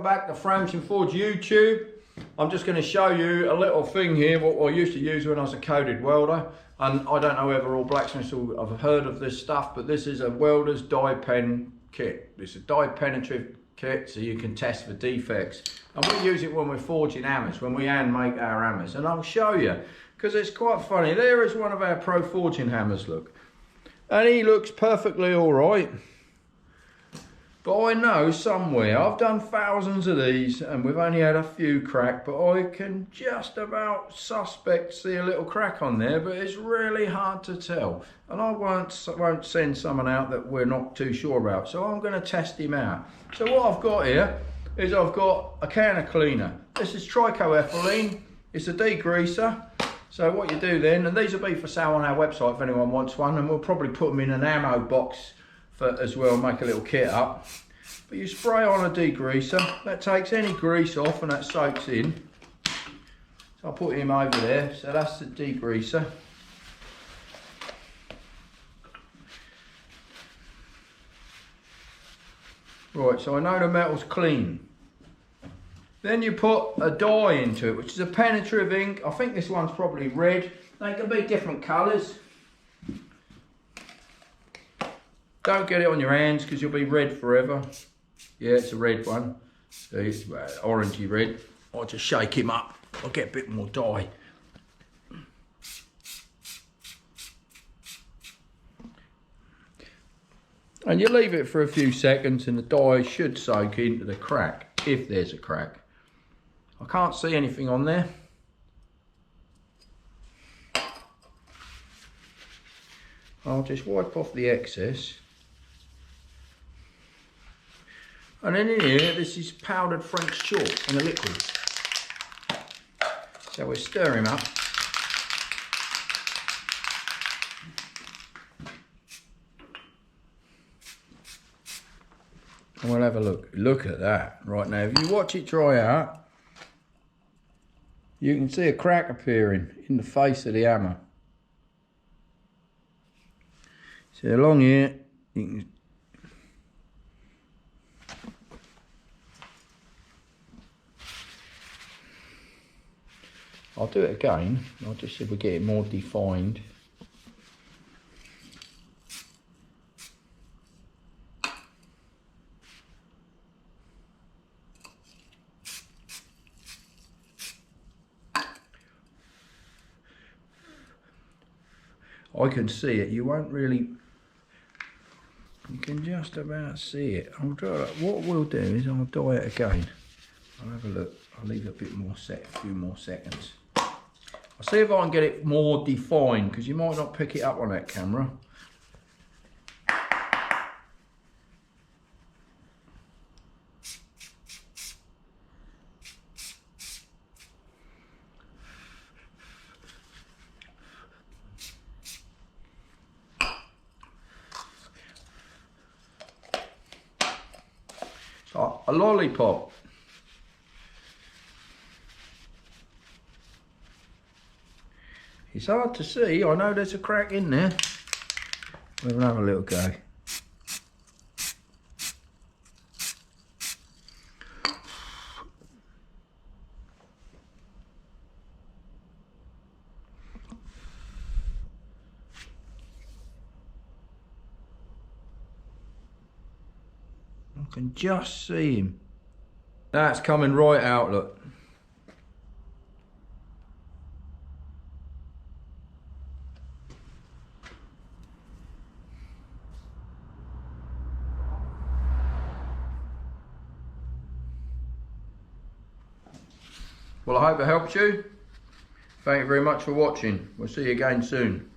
back to Frames and Forge YouTube. I'm just going to show you a little thing here, what I used to use when I was a coded welder. And I don't know whether all blacksmiths will have heard of this stuff, but this is a welder's die pen kit. It's a die penetrative kit, so you can test for defects. And we use it when we're forging hammers, when we hand make our hammers. And I'll show you, because it's quite funny. There is one of our pro forging hammers, look. And he looks perfectly all right. But I know somewhere, I've done thousands of these and we've only had a few crack, but I can just about suspect see a little crack on there, but it's really hard to tell. And I won't send someone out that we're not too sure about, so I'm going to test him out. So what I've got here is I've got a can of cleaner. This is trichoethylene, it's a degreaser. So what you do then, and these will be for sale on our website if anyone wants one, and we'll probably put them in an ammo box as well, make a little kit up. But you spray on a degreaser, that takes any grease off and that soaks in. So I'll put him over there, so that's the degreaser. Right, so I know the metal's clean. Then you put a dye into it, which is a penetrative ink. I think this one's probably red. They can be different colours. Don't get it on your hands because you'll be red forever. Yeah, it's a red one. See, it's orangey red. I'll just shake him up. I'll get a bit more dye. And you leave it for a few seconds and the dye should soak into the crack, if there's a crack. I can't see anything on there. I'll just wipe off the excess. And then in here, this is powdered French chalk in a liquid. So we'll stir him up. And we'll have a look. Look at that. Right now, if you watch it dry out, you can see a crack appearing in the face of the hammer. So along here, you can I'll do it again. I'll just see if we get it more defined. I can see it. You won't really. You can just about see it. I'll do it. What we'll do is I'll dye it again. I'll have a look. I'll leave it a bit more a few more seconds. I'll see if I can get it more defined because you might not pick it up on that camera. So a lollipop. It's hard to see. I know there's a crack in there. We'll have a little go. I can just see him. That's coming right out, look. Well, I hope it helped you. Thank you very much for watching. We'll see you again soon.